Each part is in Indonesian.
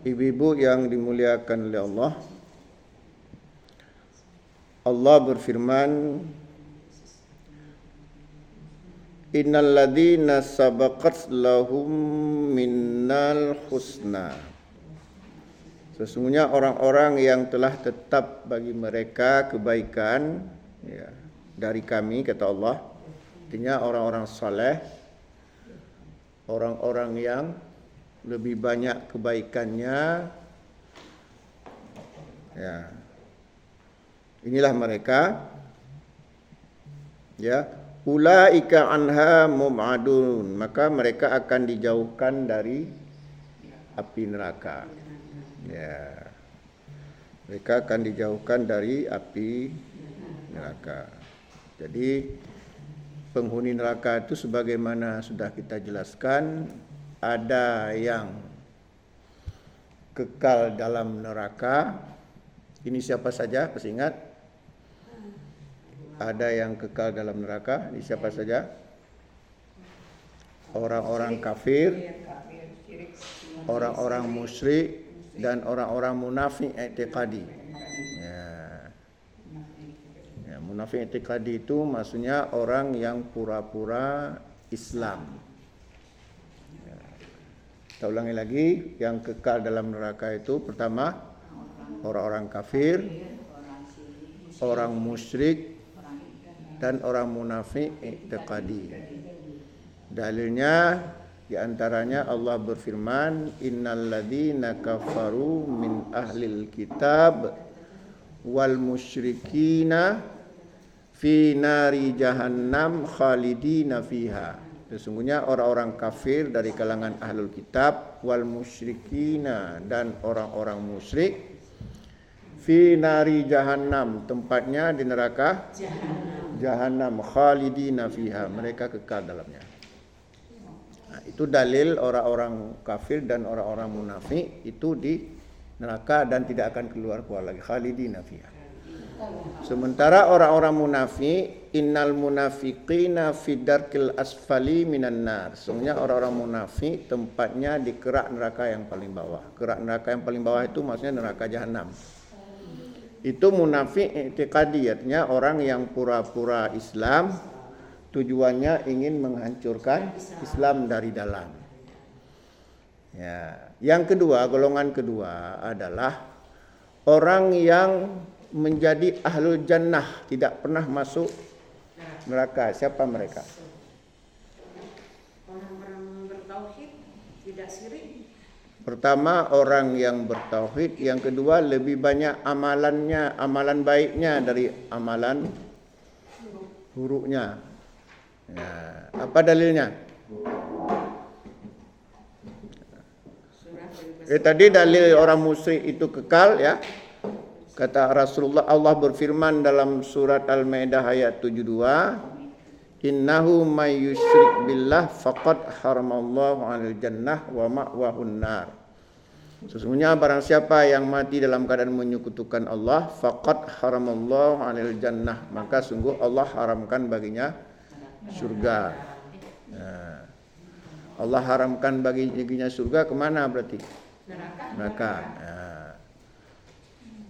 Ibu-ibu yang dimuliakan oleh Allah, Allah berfirman, Innal ladzina sabaqat lahum minnal husna. Sesungguhnya orang-orang yang telah tetap bagi mereka kebaikan ya, dari kami, kata Allah. Artinya orang-orang saleh, orang-orang yang lebih banyak kebaikannya. Ya. Inilah mereka. Ya, ulaika anha mub'adun, maka mereka akan dijauhkan dari api neraka. Ya. Mereka akan dijauhkan dari api neraka. Jadi penghuni neraka itu sebagaimana sudah kita jelaskan, ada yang kekal dalam neraka. Ini siapa saja? Masih ingat? Ada yang kekal dalam neraka. Ini siapa saja? Orang-orang kafir, orang-orang musyrik, dan orang-orang munafik i'tiqadi. Ya, munafik i'tiqadi itu maksudnya orang yang pura-pura Islam. Kita ulangi lagi, yang kekal dalam neraka itu pertama orang-orang kafir, orang musyrik, dan orang munafik i'tiqadi. Dalilnya diantaranya Allah berfirman, Innal ladzina kafaru min ahlil kitab wal musyrikina fi nari jahannam khalidina fiha. Sesungguhnya orang-orang kafir dari kalangan ahlul kitab wal musyrikina, dan orang-orang musyrik, fi nari jahannam, tempatnya di neraka jahannam, khalidina fiha, mereka kekal dalamnya. Nah, itu dalil orang-orang kafir dan orang-orang munafik itu di neraka dan tidak akan keluar lagi, khalidina fiha. Sementara orang-orang munafik, innal munafiqina fi darkil asfali minan nar. Sesungguhnya orang-orang munafik tempatnya di kerak neraka yang paling bawah. Kerak neraka yang paling bawah itu maksudnya neraka jahanam. Itu munafik i'tiqadi, artinya orang yang pura-pura Islam, tujuannya ingin menghancurkan Islam dari dalam. Ya, yang kedua, golongan kedua adalah orang yang menjadi ahlul jannah, tidak pernah masuk neraka. Siapa mereka? Orang-orang bertauhid, tidak syirik. Pertama orang yang bertauhid, yang kedua lebih banyak amalannya, amalan baiknya dari amalan buruknya. Ya, apa dalilnya? Tadi dalil orang musyrik itu kekal, ya. Kata Rasulullah, Allah berfirman dalam surat Al-Maidah ayat 72, Innahu may yusyrik billah faqad haramallahu 'alal jannah wa ma'wahun nar. Sesungguhnya barang siapa yang mati dalam keadaan menyekutukan Allah, faqad haramallahu 'alal jannah, maka sungguh Allah haramkan baginya surga. Nah, Allah haramkan baginya surga kemana berarti? Neraka.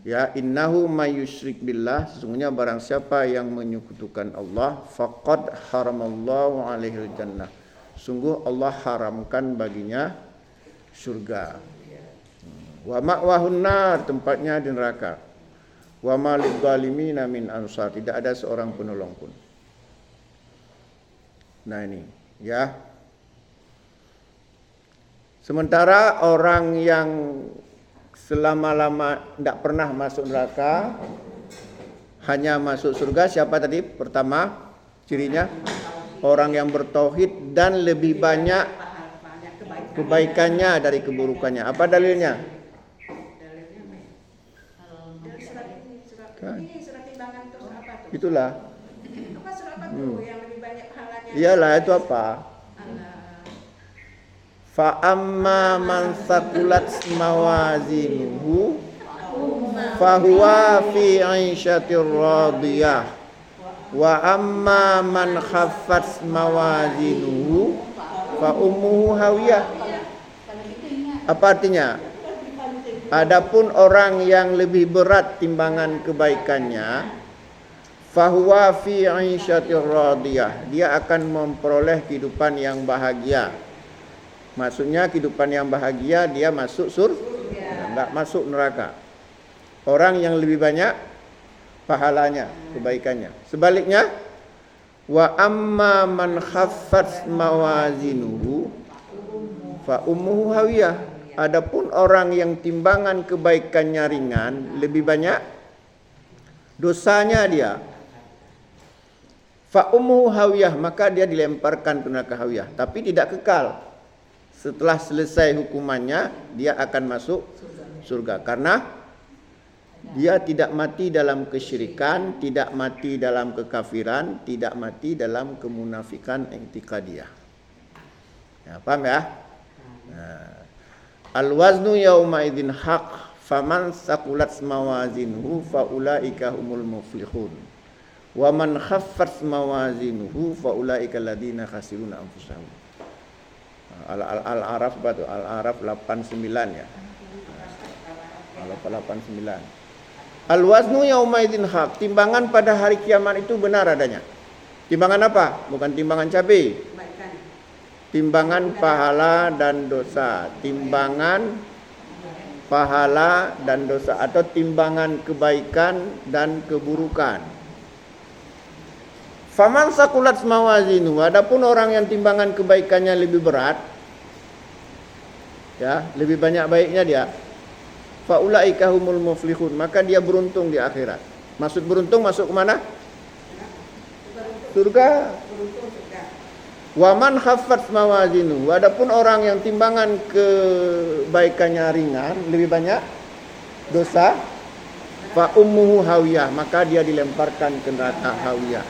Ya, innahu may yusyrik billah, sesungguhnya barang siapa yang menyekutukan Allah, faqad haramallahu 'alaihil jannah, sungguh Allah haramkan baginya surga. Wa ma'wahun nar, tempatnya di neraka. Wa ma lidzalimina min ansar, tidak ada seorang penolong pun. Nah ini, ya. Sementara orang yang selama-lama tidak pernah masuk neraka, hanya masuk surga, siapa tadi? Pertama, cirinya orang yang bertauhid dan lebih banyak kebaikannya dari keburukannya. Apa dalilnya? Kan? Itulah. Iyalah, itu apa? Fa amma man thaqulat mawazinuhu fa huwa fi 'ishatir radiyah wa amma man khaffat mawazinuhu fa ummuhu hawiyah. Apa artinya? Adapun orang yang lebih berat timbangan kebaikannya, fahuwa fi 'isyatir radiyah, dia akan memperoleh kehidupan yang bahagia. Maksudnya kehidupan yang bahagia, dia masuk surga, enggak masuk neraka. Orang yang lebih banyak pahalanya, kebaikannya. Sebaliknya, wa amma man khaffat mawazinuhu fa ummuhu hawiyah. Adapun orang yang timbangan kebaikannya ringan, lebih banyak dosanya dia, fa ummuhu hawiyah, maka dia dilemparkan ke neraka hawiyah, tapi tidak kekal. Setelah selesai hukumannya, dia akan masuk surga karena dia tidak mati dalam kesyirikan, tidak mati dalam kekafiran, tidak mati dalam kemunafikan i'tiqadiyah. Ya, paham ya? Nah, al-waznu yauma idzin haq, faman saqulat mawazinuhu faulaika humul muflihun. Wa man khaffat mawazinuhu faulaika alladziina khasiruna anfusahum. Al-A'raf apa tuh? Al-A'raf 89 ya. 89. Al-waznu yauma idzin haq, timbangan pada hari kiamat itu benar adanya. Timbangan apa? Bukan timbangan cabai. Timbangan pahala dan dosa, timbangan pahala dan dosa, atau timbangan kebaikan dan keburukan. Faman saqulat mawazinu, adapun orang yang timbangan kebaikannya lebih berat, ya, lebih banyak baiknya dia, faulaika humul muflihun, maka dia beruntung di akhirat. Maksud beruntung masuk ke mana? Surga. Waman khaffat mawazinu, adapun orang yang timbangan kebaikannya ringan, lebih banyak dosa, fa ummuhu hawiyah, maka dia dilemparkan ke neraka hawiyah.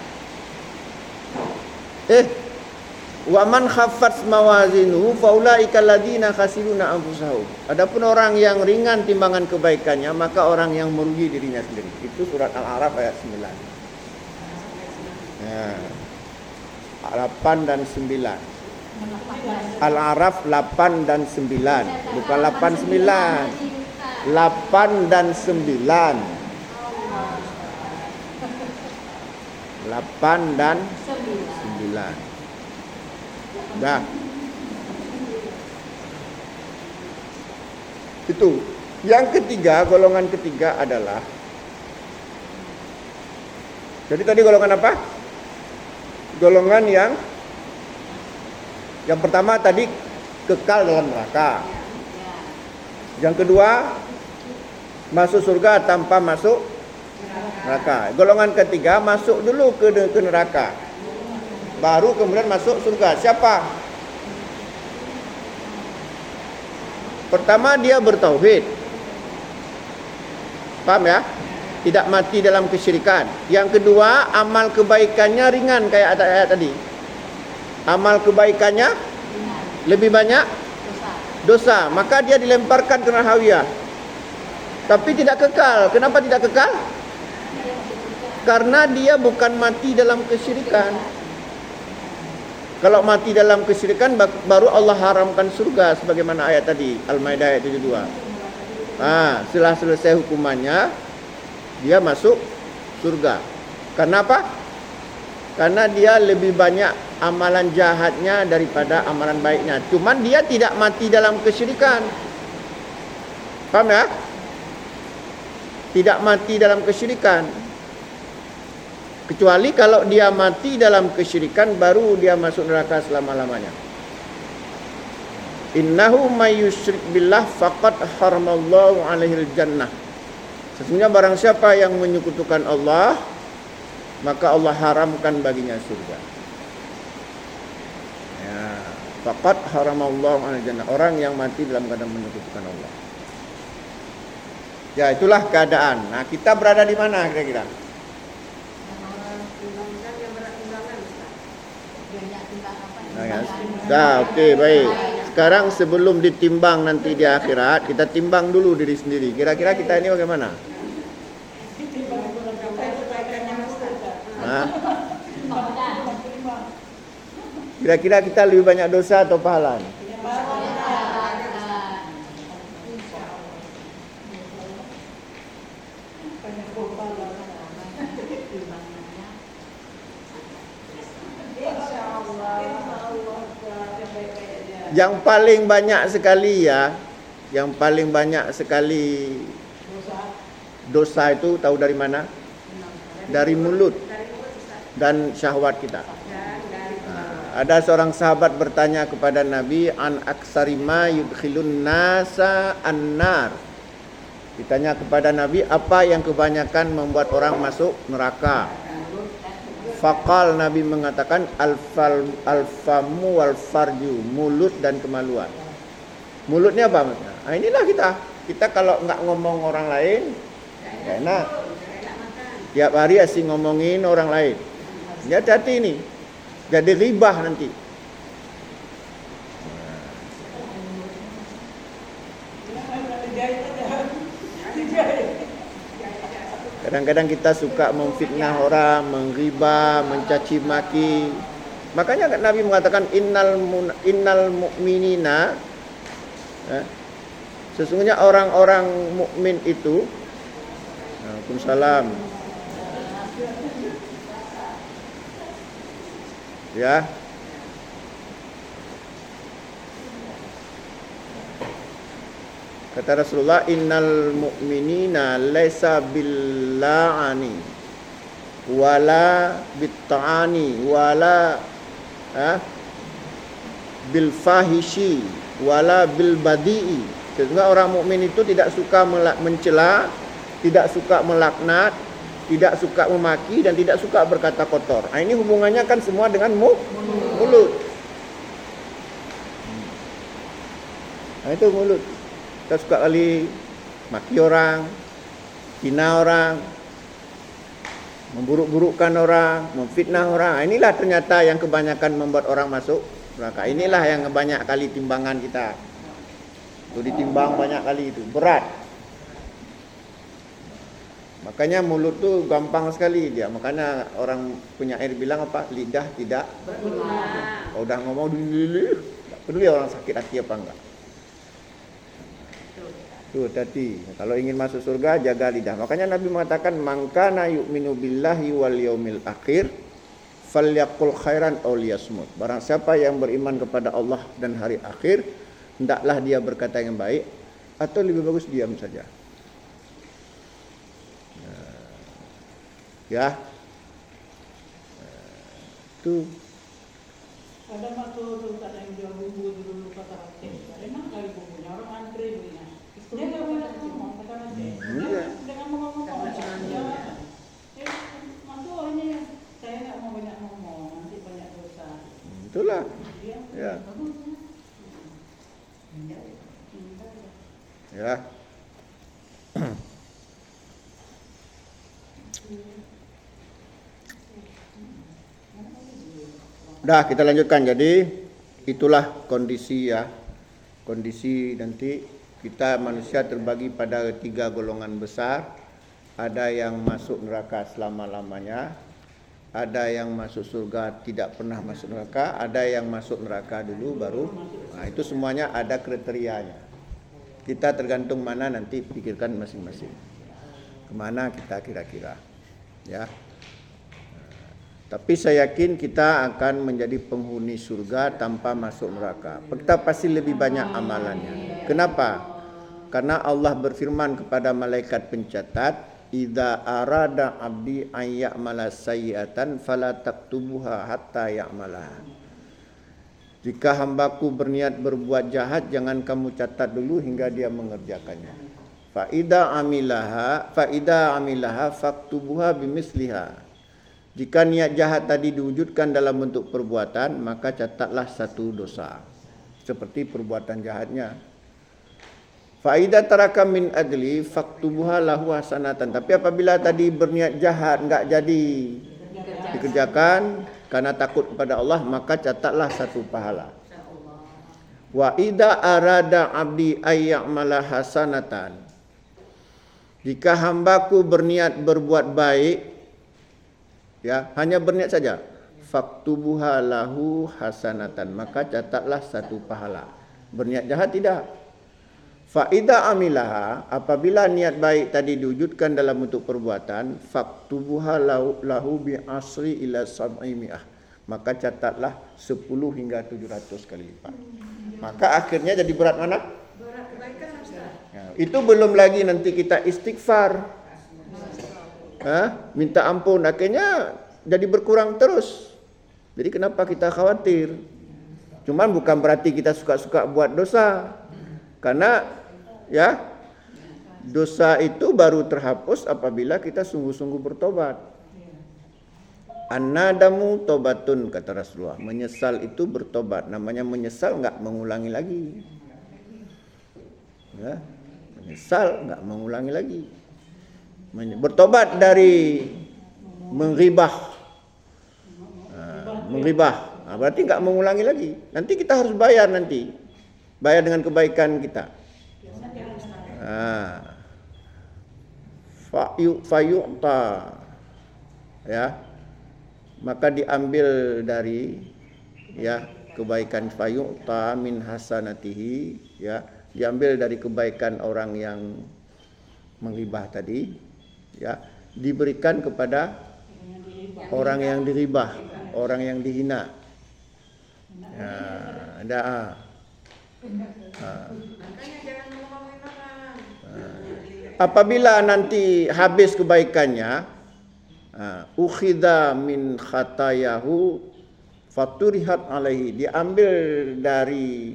Waman khaffat mawazinu faulaika alladziina khasiruna anfusahum. Adapun orang yang ringan timbangan kebaikannya, maka orang yang merugi dirinya sendiri. Itu surat Al-A'raf ayat 9. Ya. 8 dan 9. Al-A'raf 8 dan 9. Bukan 8 9. 8 dan 9. 8 dan 9. Dah. Itu. Yang ketiga, golongan ketiga adalah, jadi tadi golongan apa? Golongan yang pertama tadi kekal dalam neraka. Yang kedua masuk surga tanpa masuk neraka. Golongan ketiga masuk dulu ke neraka, baru kemudian masuk surga. Siapa? Pertama dia bertauhid, paham ya? Tidak mati dalam kesyirikan. Yang kedua, amal kebaikannya ringan kayak ayat tadi. Amal kebaikannya lebih banyak dosa, maka dia dilemparkan ke neraka hawiyah. Tapi tidak kekal. Kenapa tidak kekal? Karena dia bukan mati dalam kesyirikan. Kalau mati dalam kesyirikan, baru Allah haramkan surga sebagaimana ayat tadi, Al-Maidah ayat 72. Setelah selesai hukumannya, dia masuk surga. Kenapa? Karena dia lebih banyak amalan jahatnya daripada amalan baiknya. Cuman dia tidak mati dalam kesyirikan. Paham ya? Tidak mati dalam kesyirikan. Kecuali kalau dia mati dalam kesyirikan, baru dia masuk neraka selama-lamanya. Innahu may yusyrik billah faqad haramallahu alaihil jannah. Sesungguhnya barang siapa yang menyekutukan Allah, maka Allah haramkan baginya surga. Ya, faqad haramallahu alaihil jannah. Orang yang mati dalam keadaan menyekutukan Allah. Ya, itulah keadaan. Nah, kita berada di mana kira-kira? Oke, baik. Sekarang sebelum ditimbang nanti di akhirat, kita timbang dulu diri sendiri. Kira-kira kita ini bagaimana? Kira-kira kita lebih banyak dosa atau pahala? Yang paling banyak sekali ya, yang paling banyak sekali dosa itu tahu dari mana? Dari mulut dan syahwat kita. Ada seorang sahabat bertanya kepada Nabi, an aksarima yudkhilun nasa annar. Ditanya kepada Nabi, apa yang kebanyakan membuat orang masuk neraka? Faqal, Nabi mengatakan, alfamu wal farju, mulut dan kemaluan. Mulutnya apa? Nah, inilah kita kalau nggak ngomong orang lain, ya enak. Tiap hari asyik ngomongin orang lain. Ya hati-hati ini. Jadi ribah nanti. Kadang-kadang kita suka memfitnah orang, menggibah, mencaci maki. Makanya Nabi mengatakan innal mu'minina, sesungguhnya orang-orang mukmin itu, Waalaikumsalam. Ya. Kata Rasulullah, innal mu'minina laisa billa'ani wala bitta'ani wala bil fahishi wala bil badi'i. Sehingga orang mukmin itu tidak suka mencela, tidak suka melaknat, tidak suka memaki, dan tidak suka berkata kotor. Nah, ini hubungannya kan semua dengan mulut. Nah, itu mulut. Kita suka kali maki orang, hina orang, memburuk-burukkan orang, memfitnah orang. Nah, inilah ternyata yang kebanyakan membuat orang masuk neraka. Inilah yang banyak kali timbangan kita. Itu ditimbang banyak kali itu, berat. Makanya mulut tuh gampang sekali dia. Makanya orang punya air bilang apa? Lidah tidak berguna. Kalau udah ngomong dulu, tak peduli orang sakit hati apa enggak. Tuh hati. Kalau ingin masuk surga jaga lidah. Makanya Nabi mengatakan mangkana yu'minu billahi wal yaumil akhir falyaqul khairan aw liyasmut. Barang siapa yang beriman kepada Allah dan hari akhir, hendaklah dia berkata yang baik atau lebih bagus diam saja. Ya, itu ada masuk tak yang jual bumbu dulu kata Aceh. Memang kali bumbunya orang antri belinya. Dia nggak banyak ngomong kata Aceh. Dengan ngomong ya, masuk orangnya saya nggak mau banyak ngomong, nanti banyak dosa. Itulah. Ya. Ya. Dah, kita lanjutkan. Jadi itulah kondisi ya. Kondisi nanti kita manusia terbagi pada 3 golongan besar. Ada yang masuk neraka selama-lamanya, ada yang masuk surga tidak pernah masuk neraka, ada yang masuk neraka dulu baru. Nah, itu semuanya ada kriterianya. Kita tergantung mana nanti pikirkan masing-masing. Kemana kita kira-kira. Ya. Tapi saya yakin kita akan menjadi penghuni surga tanpa masuk neraka. Kita pasti lebih banyak amalannya. Kenapa? Karena Allah berfirman kepada malaikat pencatat, "Idza arada 'abdi an ya'mala sayyi'atan fala taktubuha hatta ya'malaha." Jika hambaku berniat berbuat jahat, jangan kamu catat dulu hingga dia mengerjakannya. Fa idza amilaha faktubuha bimisliha. Jika niat jahat tadi diwujudkan dalam bentuk perbuatan, maka catatlah satu dosa seperti perbuatan jahatnya. Fa idza taraka min adli faktubuha lahu hasanatan. Tapi apabila tadi berniat jahat enggak jadi dikerjakan karena takut kepada Allah, maka catatlah satu pahala. Wa idza arada 'abdi ayya'mala hasanatan. Jika hambaku berniat berbuat baik, ya, hanya berniat saja, faktubuha lahu hasanatan, maka catatlah satu pahala. Berniat jahat tidak. Fa idza amilaha, apabila niat baik tadi diwujudkan dalam bentuk perbuatan, faktubuha lahu bi asri ila sab'imi'ah, maka catatlah 10 hingga 700 kali lipat. Maka akhirnya jadi berat mana? Berat kebaikan Ustaz. Nah, itu belum lagi nanti kita istighfar. Minta ampun, akhirnya jadi berkurang terus. Jadi kenapa kita khawatir? Cuman bukan berarti kita suka-suka buat dosa. Karena ya dosa itu baru terhapus apabila kita sungguh-sungguh bertobat. An-nadamu tobatun, kata Rasulullah. Menyesal itu bertobat. Namanya menyesal nggak mengulangi lagi. Ya, menyesal nggak mengulangi lagi. Bertobat dari menggibah. Berarti nggak mengulangi lagi. Nanti kita harus bayar nanti. Bayar dengan kebaikan kita. Fayu'ta. Ya. Maka diambil dari ya kebaikan fayu'ta min hasanatihi, ya, diambil dari kebaikan orang yang menghibah tadi, ya, diberikan kepada orang yang diribah, orang yang dihina. Ya, ada. Makanya jangan ngomongin orang. Apabila nanti habis kebaikannya, ukhidha min khatayahu faturihat alaihi, diambil dari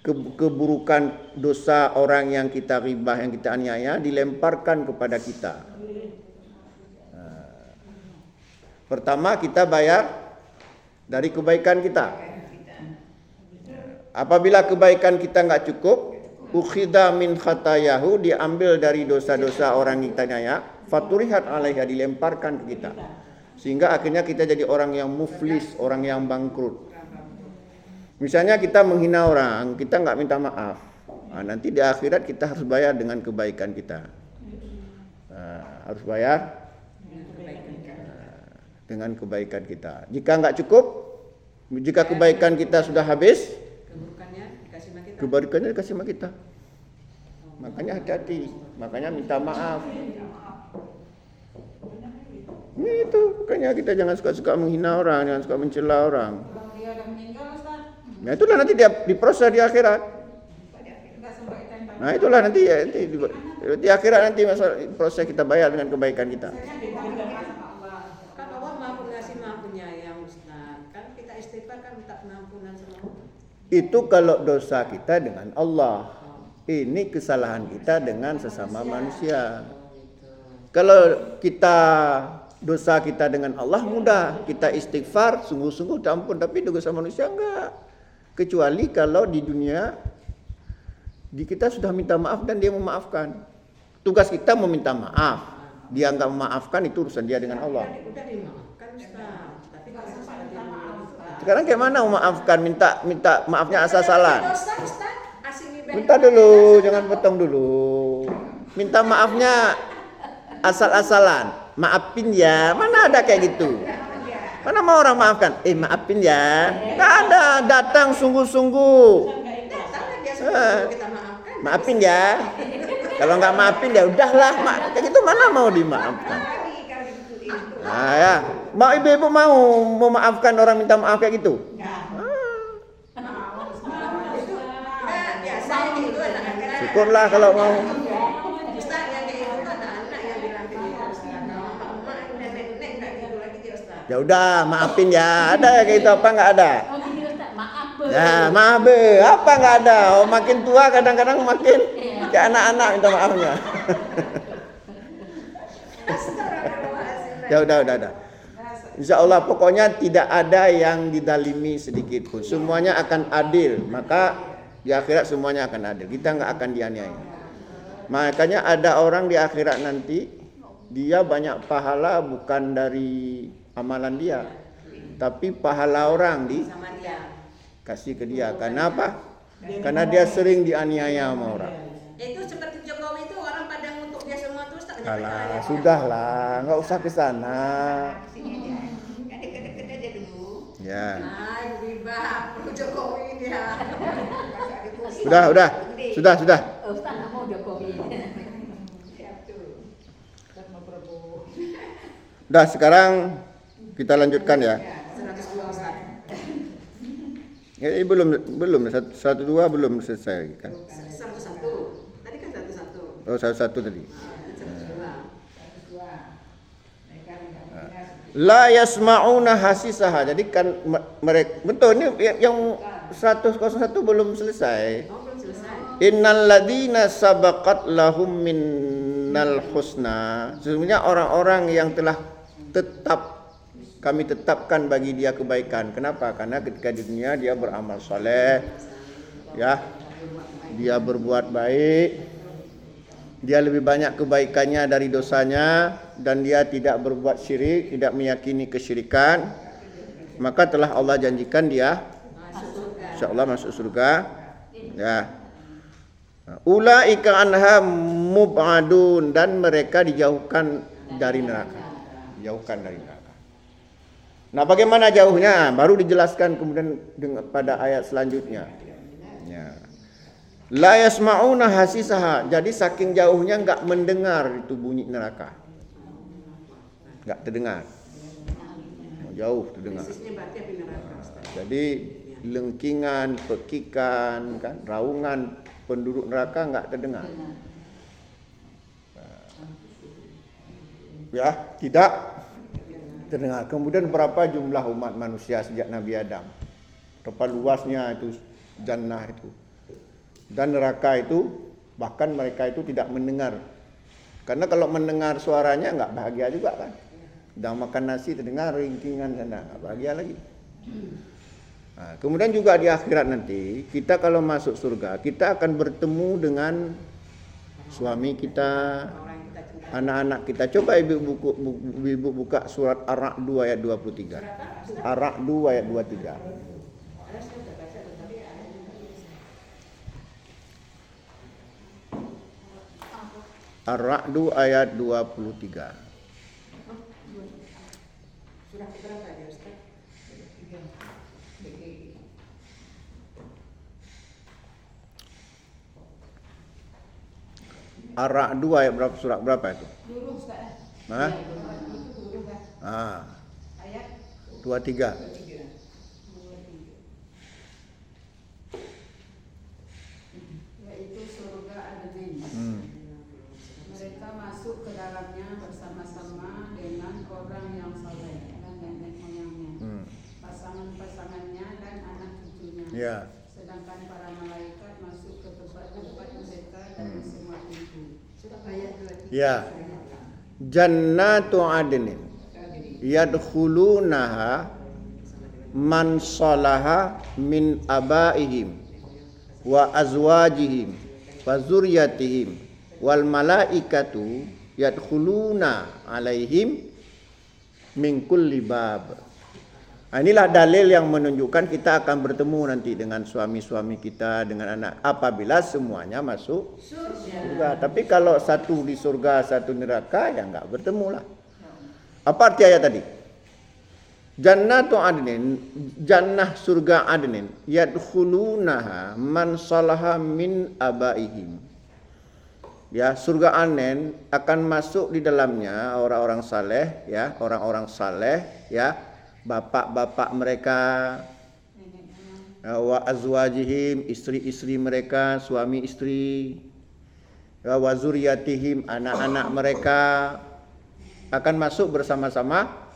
keburukan dosa orang yang kita ribah, yang kita aniaya, dilemparkan kepada kita. Pertama kita bayar dari kebaikan kita. Apabila kebaikan kita nggak cukup, ukhidha min khatayahu, diambil dari dosa-dosa orang yang kita aniaya, faturihat alaiha, dilemparkan ke kita. Sehingga akhirnya kita jadi orang yang muflis, orang yang bangkrut. Misalnya kita menghina orang, kita nggak minta maaf. Nanti di akhirat kita harus bayar dengan kebaikan kita. Harus bayar dengan kebaikan kita. Jika nggak cukup, jika kebaikan kita sudah habis, kebaikannya dikasih sama kita. Makanya hati-hati, makanya minta maaf. Itu makanya kita jangan suka-suka menghina orang, jangan suka mencela orang. Nah itulah nanti dia diproses di akhirat. Nah itulah nanti ya di akhirat nanti masalah proses kita bayar dengan kebaikan kita. Kan Allah Maha Pengasih Maha Penyayang Ustaz. Kan kita istighfar kan minta pengampunan sama Allah. Itu kalau dosa kita dengan Allah. Ini kesalahan kita dengan sesama manusia. Kalau kita dosa kita dengan Allah mudah, kita istighfar sungguh-sungguh ampun, tapi dosa manusia enggak. Kecuali kalau di dunia kita sudah minta maaf dan dia memaafkan. Tugas kita meminta maaf. Dia enggak memaafkan, itu urusan dia dengan Allah. Udah dimaafkan Ustaz. Tapi kalau dia memaafkan. Sekarang kayak mana memaafkan? Minta maafnya asal-asalan. Minta Minta dulu, jangan potong dulu. Minta maafnya asal-asalan. Maafin ya, mana ada kayak gitu? Mana mau orang maafkan? Maafin ya. Nggak ada, datang sungguh-sungguh. Maafin ya. Kalau nggak maafin ya udahlah, kayak gitu mana mau dimaafkan? Nah ya, mau ibu-ibu mau memaafkan orang minta maaf kayak gitu? Syukurlah kalau mau. Ya udah, maafin ya. Ada ya kayak gitu apa nggak ada? Ya maaf be, apa nggak ada? Oh, makin tua kadang-kadang makin kayak anak-anak minta maafnya. Ya udah. Insya Allah pokoknya tidak ada yang didalimi sedikit pun. Semuanya akan adil. Maka di akhirat semuanya akan adil. Kita nggak akan dianiaya. Makanya ada orang di akhirat nanti dia banyak pahala bukan dari amalan dia, tapi pahala orang kasih ke dia. Karena apa? Karena dia sering dianiaya sama orang. Itu seperti Jokowi itu orang pada ngutuk dia semua terus tak Alah, sudahlah, nggak usah ke sana. Deket-deket aja dulu. Ya. Ribah, Jokowi dia. Sudah. Ustaz nggak mau Jokowi. Udah, sekarang kita lanjutkan ya. 102 Ustaz. Belum satu dua belum selesai kan? Satu-satu. Tadi kan satu-satu. Oh, satu tadi. Satu-dua. La yasma'una hasisaha. Jadi kan mereka betul ini yang 101 belum selesai. Oh, belum selesai. Innal ladzina sabaqat lahum minnal husna. Sesungguhnya orang-orang yang telah kami tetapkan bagi dia kebaikan. Kenapa? Karena ketika di dunia dia beramal saleh, ya, dia berbuat baik, dia lebih banyak kebaikannya dari dosanya, dan dia tidak berbuat syirik, tidak meyakini kesyirikan, maka telah Allah janjikan dia insyaallah masuk surga. Ya. Ulaika anha mub'adun, dan mereka dijauhkan dari neraka. Dijauhkan dari neraka. Nah, bagaimana jauhnya? Baru dijelaskan kemudian pada ayat selanjutnya. Ya. La yasma'una hasisaha. Jadi saking jauhnya enggak mendengar itu bunyi neraka. Enggak terdengar. Jauh terdengar. Jadi lengkingan, pekikan, kan, raungan penduduk neraka enggak terdengar. Ya, tidak terdengar. Kemudian berapa jumlah umat manusia sejak Nabi Adam? Berapa luasnya itu jannah itu. Dan neraka itu, bahkan mereka itu tidak mendengar. Karena kalau mendengar suaranya enggak bahagia juga kan. Sedang makan nasi terdengar ringkingan sana, enggak bahagia lagi. Nah, kemudian juga di akhirat nanti, kita kalau masuk surga, kita akan bertemu dengan suami kita, anak-anak kita. Coba ibu buka surat Ar-Ra'd 2 ayat 23. Ar-Ra'd 2 ayat 23. Ar-Ra'd ayat 23. Sudah berapa ya, Ustaz? Ar-Ra'd 2 ayat berapa, surat berapa itu? Dulu Ustaz. Hah? Ayat 23. yaitu surga Aden. Mereka masuk ke dalamnya bersama-sama dengan orang yang saleh dan nenek moyangnya, pasangan-pasangannya dan anak cucunya. Ya. Sedangkan para malaikat masuk ke tempat-tempat mereka dari semua pintu. Ayat 23. Ya. Jannatu adnin yadkhulunaha man salaha min abaihim wa azwajihim wa zurriyatihim wal malaikatu yadkhuluna alaihim min kulli bab. Inilah dalil yang menunjukkan kita akan bertemu nanti dengan suami-suami kita, dengan anak, apabila semuanya masuk surga. Tapi kalau satu di surga, satu neraka, ya enggak bertemu lah. Apa arti ayat tadi? Jannatu adnin, jannah surga adnin, yadkhulunaha man salaha min abaihim. Ya, surga adnin akan masuk di dalamnya orang-orang saleh, ya, orang-orang saleh, ya, bapak-bapak mereka, wa azwajihim, istri-istri mereka, suami istri, wa zurriyatihim, anak-anak mereka akan masuk bersama-sama,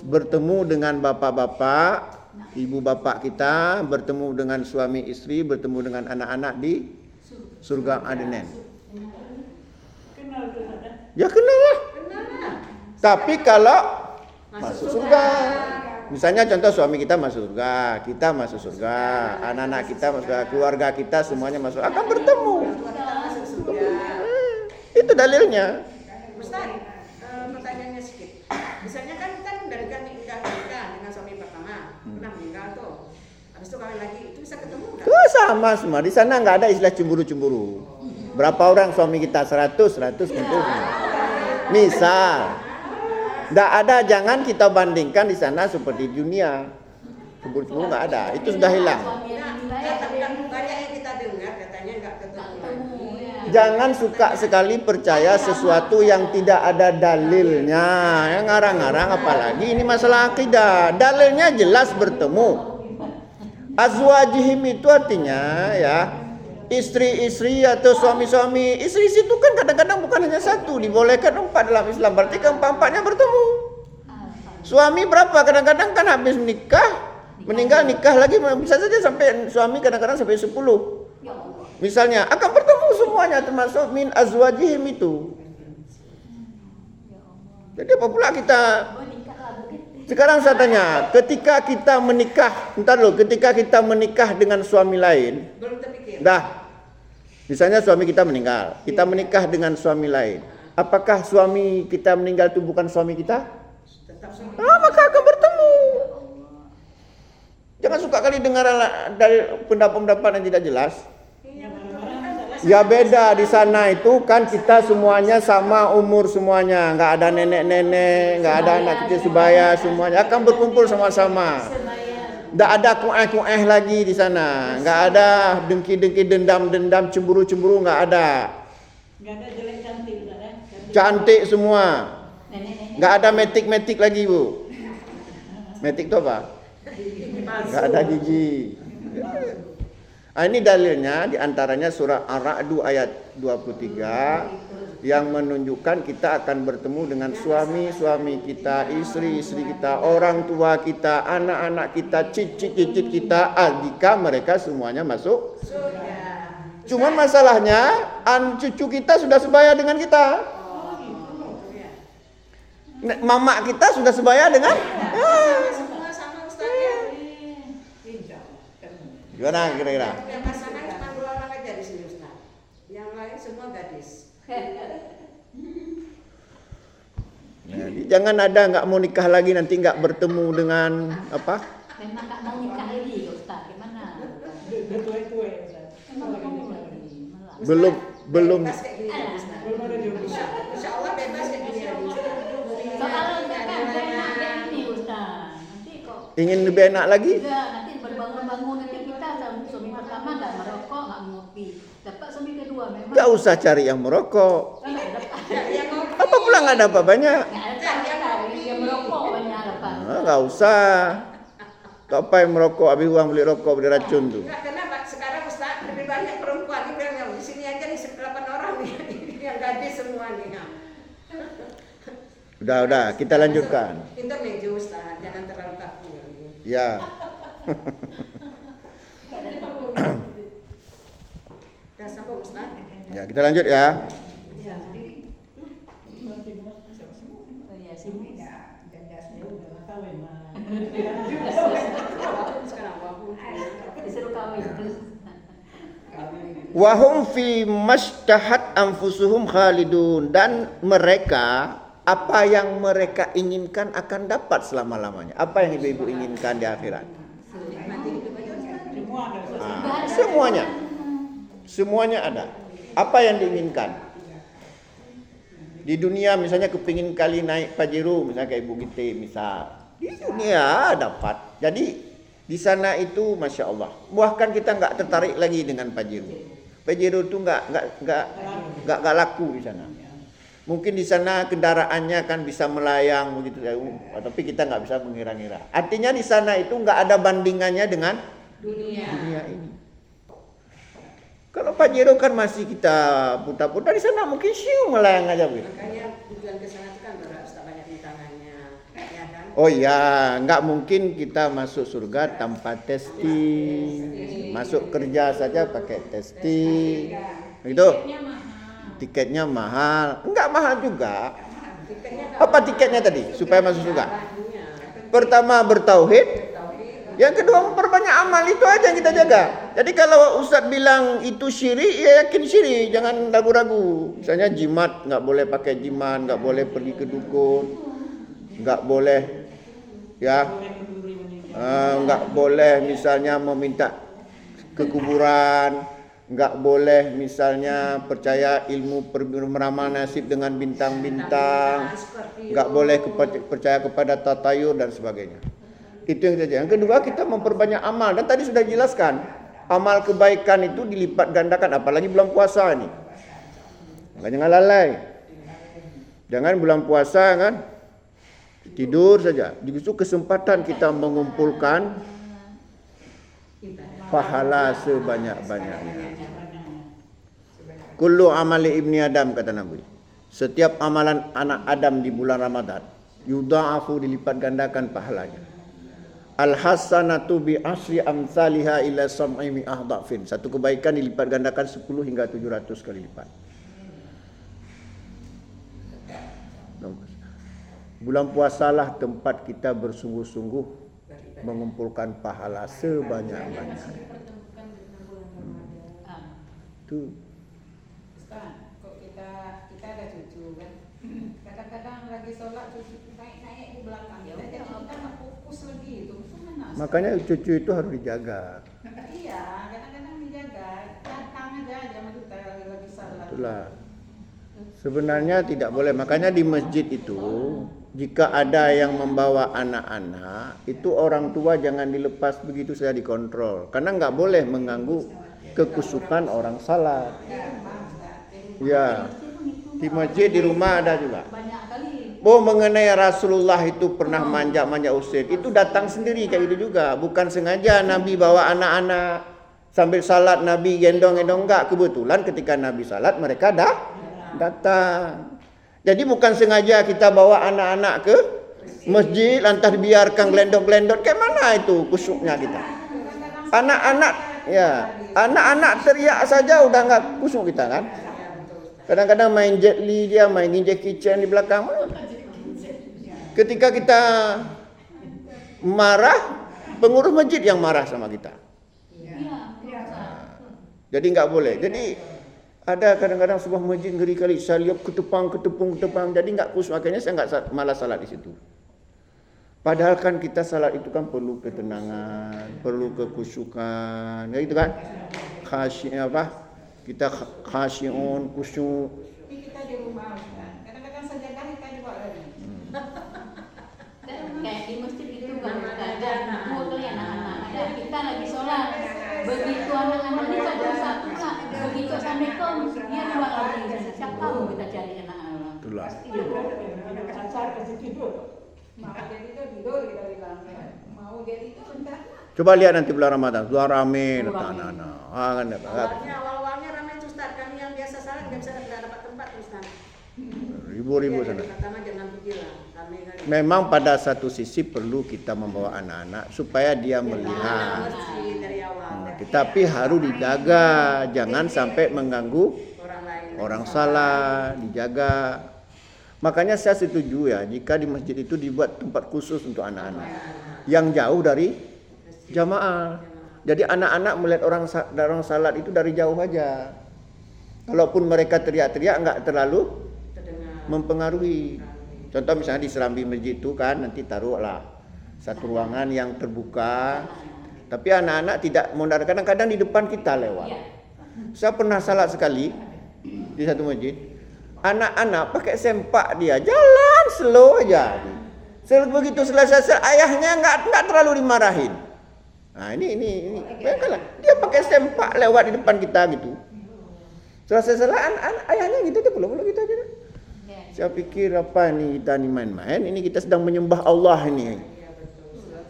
bertemu dengan bapak-bapak, ibu bapak kita, bertemu dengan suami istri, bertemu dengan anak-anak di surga Adnan. Kenal tuh ada. Ya kenal lah. Tapi kalau masuk surga, misalnya contoh suami kita masuk surga, kita masuk surga, anak-anak kita masuk surga, keluarga kita semuanya masuk, akan bertemu. Itu dalilnya. Ustaz, pertanyaannya sedikit. Misalnya kan dari kami nikah dengan suami pertama, pernah meninggal tuh. Habis itu kawin lagi, itu bisa ketemu enggak? Sama semua. Di sana nggak ada istilah cemburu-cemburu. Berapa orang suami kita? 100 tentu. Misal. Nggak ada, jangan kita bandingkan di sana seperti dunia. Cemburu-cemburu nggak ada, itu sudah hilang. Banyak yang kita dengar katanya nggak ketemu lagi. Jangan suka sekali percaya sesuatu yang tidak ada dalilnya. Yang ngarang-ngarang apalagi ini masalah akidah. Dalilnya jelas bertemu. Azwajihim itu artinya ya istri-istri atau suami-suami. Istri-istri itu kan kadang-kadang bukan hanya satu, dibolehkan 4 dalam Islam. Berarti keempat-empatnya bertemu. Suami berapa? Kadang-kadang kan habis nikah, meninggal nikah lagi, bisa saja sampai suami kadang-kadang sampai 10. Misalnya akan bertemu semuanya termasuk min azwajihim itu. Jadi apa pula kita sekarang saya tanya, ketika kita menikah, ketika kita menikah dengan suami lain, Belum terpikir. dah, misalnya suami kita meninggal, kita menikah dengan suami lain, apakah suami kita meninggal itu bukan suami kita? Tetap sama. Maka akan bertemu. Jangan suka kali dengar dari pendapat-pendapat yang tidak jelas. Ya beda di sana itu kan kita semuanya sama umur semuanya, nggak ada nenek-nenek, nggak ada anak kecil sebaya, semuanya akan berkumpul sama-sama. Nggak ada kueh-kueh lagi di sana, nggak ada dengki-dengki, dendam-dendam, cemburu-cemburu, nggak ada. Nggak ada jelek cantik, Ustaz ya. Cantik semua, nggak ada metik-metik lagi bu. Metik itu apa? Nggak ada gigi. Ini dalilnya diantaranya surah Ar-Ra'd ayat 23 yang menunjukkan kita akan bertemu dengan suami-suami kita, istri-istri kita, orang tua kita, anak-anak kita, cicit-cicit kita, jika mereka semuanya masuk. Cuman masalahnya cucu kita sudah sebaya dengan kita. Mama kita sudah sebaya dengan Semua sama Ustaz ya. gimana kira-kira? Yang pasangan cuma 2 orang aja di sini Ustaz. Yang lain semua gadis. Jadi jangan ada nggak mau nikah lagi nanti nggak bertemu dengan apa? Memang nggak mau nikah lagi, Ustaz. Gimana? Udah tua-tua, Ustaz. Memang nggak mau lagi. Malah. Belum Bebas kayak gini ya, Ustaz. Belum ada jodoh. Insya Allah bebas kayak gini ya, Ustaz. Soalnya kan enak kayak ini, Ustaz. Nanti kok ingin lebih enak lagi? enggak, nanti berbangun-bangun nanti kita suami pertama nggak merokok, nggak ngopi. Dapat suami kedua memang Nggak usah cari yang merokok. nggak dapat. Yang ngopi. Apa pula nggak dapat banyak? Nggak ada yang merokok banyak dapat. Nggak usah. Apa yang merokok, habis uang beli rokok, beli racun tuh. Enggak, kenapa? Sekarang Ustaz lebih banyak perempuan nih bilang di sini aja nih 8 orang nih yang gadis semua nih. Udah, kita lanjutkan. Intermezzo Ustaz, jangan terlalu kaku. Ya. Udah sambung Ustaz. Ya, kita lanjut ya. Oh iya sih. Udah kawin mah. Sekarang wahum. Disuruh kawin terus. Wahum fi mashtahat anfusuhum khalidun, dan mereka apa yang mereka inginkan akan dapat selama-lamanya. Apa yang ibu-ibu inginkan di akhirat? Semua ada, Ustaz. Semuanya ada. Apa yang diinginkan? Di dunia misalnya kepingin kali naik Pajero, misalnya kayak Ibu Giti misal. Di dunia dapat. Jadi di sana itu masya Allah. Bahkan kita nggak tertarik lagi dengan Pajero. Pajero itu nggak laku di sana. Mungkin di sana kendaraannya kan bisa melayang begitu, tapi kita nggak bisa mengira-ngira. Artinya di sana itu nggak ada bandingannya dengan Dunia. dunia ini. Kalau Pajero kan masih kita putar-putar, di sana mungkin siu melayang aja begitu. Makanya tujuan ke sana itu kan harus tak banyak rintangannya, ya kan? Oh iya, nggak mungkin kita masuk surga tanpa testing. Masuk kerja saja pakai testing. Gitu. Tiketnya mahal. Enggak mahal juga. Apa tiketnya tadi supaya masuk surga? Pertama bertauhid, yang kedua memperbanyak amal, itu aja yang kita jaga. Jadi kalau Ustaz bilang itu syirik, ya yakin syirik, jangan ragu-ragu. Misalnya jimat, nggak boleh pakai jimat, nggak boleh pergi ke dukun, nggak boleh ya, nggak boleh misalnya meminta ke kuburan, nggak boleh misalnya percaya ilmu meramal nasib dengan bintang-bintang, nggak boleh percaya kepada tatayur dan sebagainya. Itu yang kita jaga. Yang kedua, kita memperbanyak amal, dan tadi sudah dijelaskan amal kebaikan itu dilipat gandakan, apalagi bulan puasa ini. Jangan lalai. Jangan bulan puasa kan tidur saja. Justru kesempatan kita mengumpulkan pahala sebanyak-banyaknya. Kullu amali ibni Adam, kata Nabi. Setiap amalan anak Adam di bulan Ramadan yudha'afu, dilipat gandakan pahalanya. Al hasanatu bi asri amsalha ila sam'i mi'ah dhafin. Satu kebaikan dilipat gandakan 10 hingga 700 kali lipat. Bulan puasalah tempat kita bersungguh-sungguh mengumpulkan pahala sebanyak-banyaknya. Tuh. Kok kita ada cucu kan, kadang-kadang lagi sholat cucu naik di belakang kita, jadi kita nggak fokus lagi itu. Makanya cucu itu harus dijaga. Iya, kadang-kadang dijaga, datang aja sama kita lagi sholat. Itulah. Sebenarnya tidak boleh. Makanya di masjid itu jika ada yang membawa anak-anak, itu orang tua jangan dilepas begitu saja, dikontrol. Karena nggak boleh mengganggu kekusukan orang salat. Ya, di masjid, di rumah ada juga. Banyak kali. Oh, mengenai Rasulullah itu pernah manja-manja usir, itu datang sendiri kayak gitu juga. Bukan sengaja Nabi bawa anak-anak sambil salat, Nabi gendong-gendong, enggak. Kebetulan ketika Nabi salat mereka datang. Jadi bukan sengaja kita bawa anak-anak ke masjid lantas biarkan gelendot-gelendot. Kayak mana itu kusyuknya kita? Anak-anak teriak saja udah enggak kusyuk kita kan? Kadang-kadang main Jet Li, dia main Jackie Chan di belakang. Ketika kita marah, pengurus masjid yang marah sama kita. Jadi enggak boleh. Jadi ada kadang-kadang sebuah masjid ngeri kali, saya lihat ketepang. Jadi enggak khusyuk, akhirnya saya enggak malas salat di situ. Padahal kan kita salat itu kan perlu ketenangan, perlu kekhusyukan, ya gitu kan? Kita khasyun, khusyuk. Ini kita di rumah kan, kadang-kadang sajadah kita juga lagi. Kayak di masjid itu kan ada anak-anak, ada kita lagi sholat. Begitu anak-anak ini satu-satu lah, begitu assalamualaikum, dia dua lagi. Siapa tahu kita cari anak-anak. Itulah. Sasar kasih tidur. Mau jadi itu tidur kita bilang, mau jadi itu enggak. Coba lihat nanti bulan Ramadan, sudah rame datang anak-anak. Awalnya ramai Ustaz, kami yang biasa salat nggak dapat tempat Ustaz. Ribu-ribu sana. Pertama jangan pikiran, kami kan. Memang pada satu sisi perlu kita membawa anak-anak supaya dia melihat. Dari awal. Tetapi harus dijaga, jangan sampai mengganggu Orang lain. orang salah, dijaga. Makanya saya setuju ya, jika di masjid itu dibuat tempat khusus untuk anak-anak yang jauh dari jamaah. Jadi anak-anak melihat orang salat itu dari jauh aja. Kalaupun mereka teriak-teriak enggak terlalu mempengaruhi. Contoh misalnya di serambi masjid itu kan nanti taruhlah satu ruangan yang terbuka. Tapi anak-anak tidak mondar, kadang-kadang di depan kita lewat. Saya pernah salat sekali di satu masjid. Anak-anak pakai sempak dia jalan slow aja. Begitu selesai ayahnya enggak terlalu dimarahin. Nah ini bayangkanlah dia pakai sempak lewat di depan kita gitu. Selesai ayahnya gitu dia peluk gitu aja. Saya pikir apa nih kita nih main-main? Ini kita sedang menyembah Allah ini.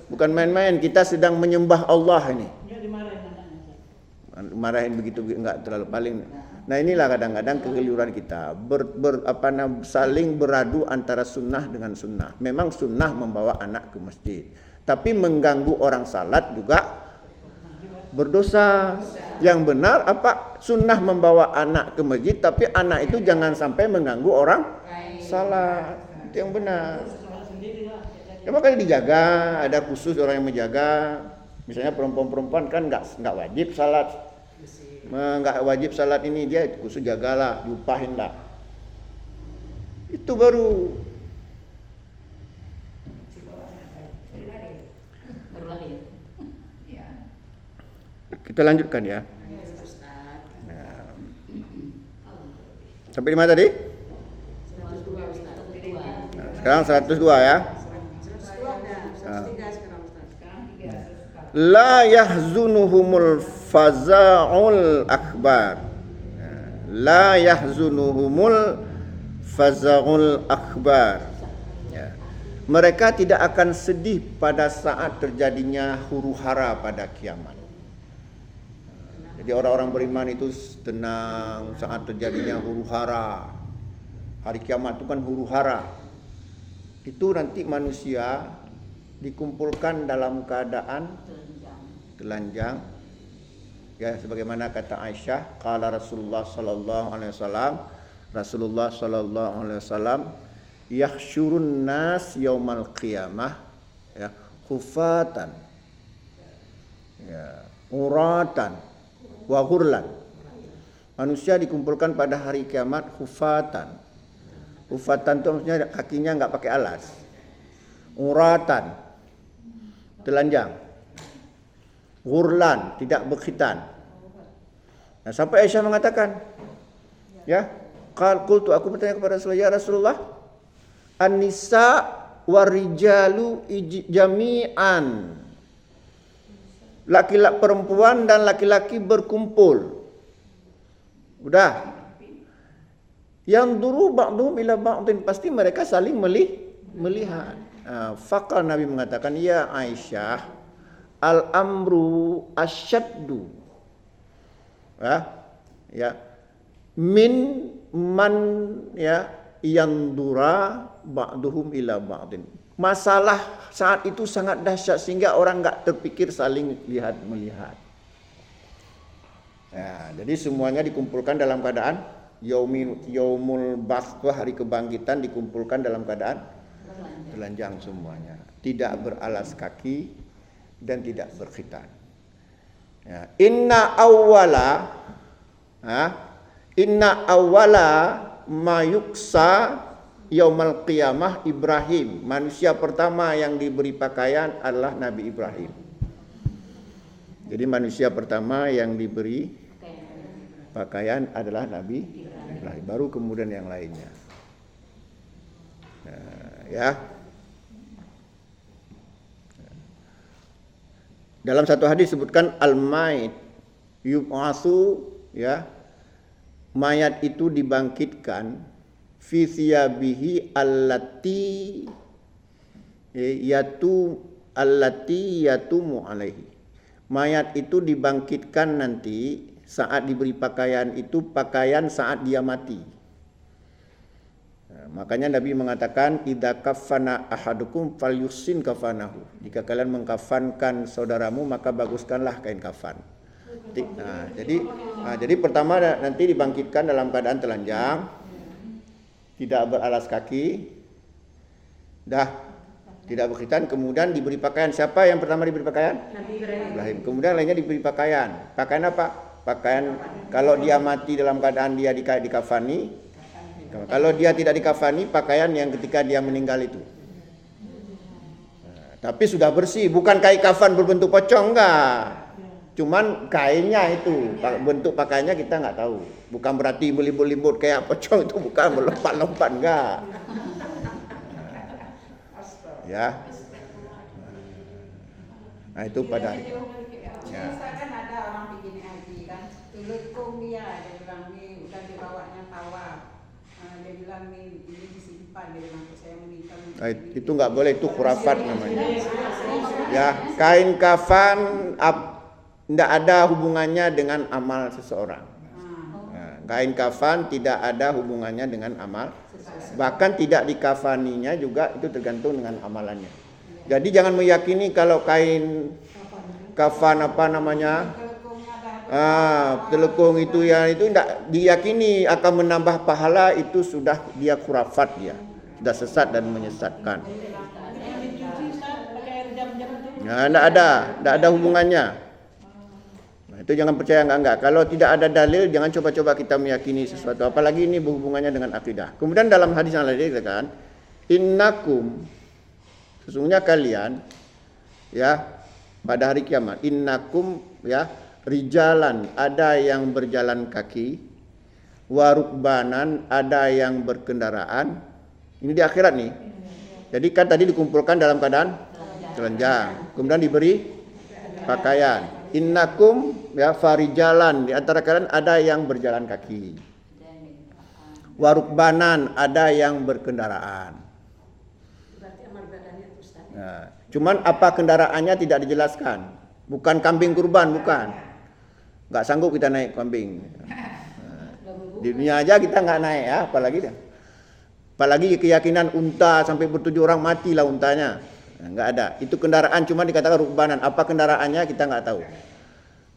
Bukan main-main, kita sedang menyembah Allah ini. Dia dimarahin anaknya. Marahin begitu enggak terlalu paling. Nah inilah kadang-kadang kekeliruan kita saling beradu antara sunnah dengan sunnah. Memang sunnah membawa anak ke masjid, tapi mengganggu orang salat juga berdosa. Yang benar apa? Sunnah membawa anak ke masjid, tapi anak itu jangan sampai mengganggu orang salat. Itu yang benar. Ya makanya dijaga, ada khusus orang yang menjaga. Misalnya perempuan-perempuan kan enggak wajib salat. Enggak wajib salat ini, dia khusus jagalah, diupahin lah. Itu baru lahir. kita lanjutkan ya. Nah. Sampai di mana tadi? Nah, sekarang 102 ya. La yahzunuhumul faza'ul akbar. La yahzunuhumul faza'ul akbar. Ya. Mereka tidak akan sedih pada saat terjadinya huru-hara pada kiamat. Jadi orang-orang beriman itu tenang saat terjadinya huru-hara. Hari kiamat itu kan huru-hara. Itu nanti manusia dikumpulkan dalam keadaan telanjang. Ya, sebagaimana kata Aisyah, qala Rasulullah sallallahu alaihi wasallam, Rasulullah sallallahu alaihi wasallam, yahsyurun nas yaumal qiyamah ya khufatan ya uratan wa ghurlan. Manusia dikumpulkan pada hari kiamat khufatan. Khufatan itu maksudnya kakinya enggak pakai alas. Uratan, telanjang. Ghurlan, tidak berkhitan. Nah, sampai Aisyah mengatakan, ya, qultu, aku bertanya kepada Rasulullah, ya Rasulullah, an-nisa warijalu jami'an. Laki-laki perempuan dan laki-laki berkumpul. Udah. Yang dulu ba'dhum ila ba'dhin, pasti mereka saling melihat. Faqala Nabi mengatakan, ya Aisyah, al-amru asyaddu. Ya. Min man ya yandura ba'duhum ila ba'din. Masalah saat itu sangat dahsyat sehingga orang enggak terpikir saling melihat. Ya, jadi semuanya dikumpulkan dalam keadaan yaumul ba'ts, hari kebangkitan, dikumpulkan dalam keadaan telanjang semuanya, tidak beralas kaki dan tidak berkhitan. Ya, inna awwala ma yuksa yaumal qiyamah Ibrahim. Manusia pertama yang diberi pakaian adalah Nabi Ibrahim. Jadi manusia pertama yang diberi pakaian adalah Nabi Ibrahim, baru kemudian yang lainnya. Ya. Dalam satu hadis disebutkan al-mayit yub'atsu, ya, mayat itu dibangkitkan fi thiyabihi allati yatumu alaihi. Mayat itu dibangkitkan nanti saat diberi pakaian itu pakaian saat dia mati. Makanya Nabi mengatakan idza kaffana ahadukum falyusin kafanahu. Jika kalian mengkafankan saudaramu maka baguskanlah kain kafan. Jadi pertama nanti dibangkitkan dalam keadaan telanjang, tidak beralas kaki, tidak berkhitan, kemudian diberi pakaian. Siapa yang pertama diberi pakaian? Nabi Ibrahim. Kemudian lainnya diberi pakaian. Pakaian apa? Pakaian kalau dia mati dalam keadaan dia dikafani. Kalau dia tidak dikafani, pakaian yang ketika dia meninggal itu. Tapi sudah bersih, bukan kain kafan berbentuk pocong, enggak. Cuman kainnya itu, bentuk pakaiannya kita enggak tahu. Bukan berarti melimbut-limbut kayak pocong itu, bukan melompat-lompat, enggak. Ya. Nah itu pada hari. Ya. Kan ada orang begini haji kan, tulukung dia bilang nih udah dibawanya tawaf. Dia bilang nih ini disimpan, dia bilang saya menikah. Itu nggak boleh, itu khurafat namanya. Ya, kain kafan tidak ada hubungannya dengan amal seseorang. Nah, kain kafan tidak ada hubungannya dengan amal. Bahkan tidak dikafaninya juga itu tergantung dengan amalannya. Jadi jangan meyakini kalau kain kafan telekung itu tidak diyakini akan menambah pahala, itu sudah dia khurafat, dia sudah sesat dan menyesatkan. Nah, tidak ada hubungannya. Nah, itu jangan percaya enggak. Kalau tidak ada dalil, jangan coba-coba kita meyakini sesuatu, apalagi ini berhubungannya dengan akidah. Kemudian dalam hadis yang lain dikatakan, innakum, sesungguhnya kalian, ya, pada hari kiamat, innakum, ya, rijalan, ada yang berjalan kaki, warukbanan, ada yang berkendaraan. Ini di akhirat nih. Jadi kan tadi dikumpulkan dalam keadaan telanjang, kemudian diberi pakaian. Innakum, ya, farijalan, di antara kalian ada yang berjalan kaki. Warukbanan, ada yang berkendaraan. Berarti amal ibadahnya itu, Ustaz. Nah, cuman apa kendaraannya tidak dijelaskan. Bukan kambing kurban, bukan. Nggak sanggup kita naik kambing. Di dunia aja kita nggak naik ya, apalagi dia. Apalagi keyakinan unta sampai 7 orang matilah untanya. Nah, nggak ada. Itu kendaraan cuma dikatakan rukbanan. Apa kendaraannya kita nggak tahu.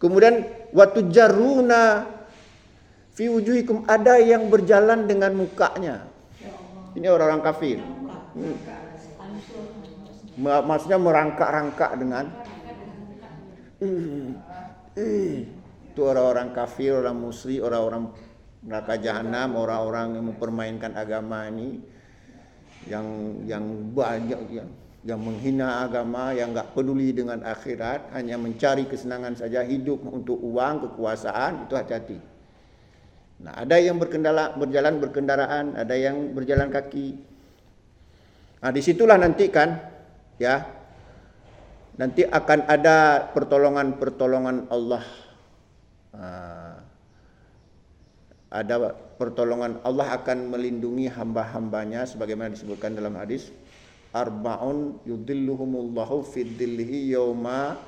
Kemudian watu jaruna fi wujuhikum, ada yang berjalan dengan mukanya. Ini orang-orang kafir. Maksudnya merangkak-rangkak dengan itu orang-orang kafir, orang musyrik, orang-orang neraka jahanam, orang-orang yang mempermainkan agama ini, yang banyak yang menghina agama, yang enggak peduli dengan akhirat, hanya mencari kesenangan saja, hidup untuk uang, kekuasaan, itu hati-hati. Nah, ada yang berjalan berkendaraan, ada yang berjalan kaki. Nah, disitulah nanti kan, ya, nanti akan ada pertolongan Allah. Ada pertolongan Allah akan melindungi hamba-hambanya sebagaimana disebutkan dalam hadis, arba'un yudhilluhumullahu fi dhillihi yauma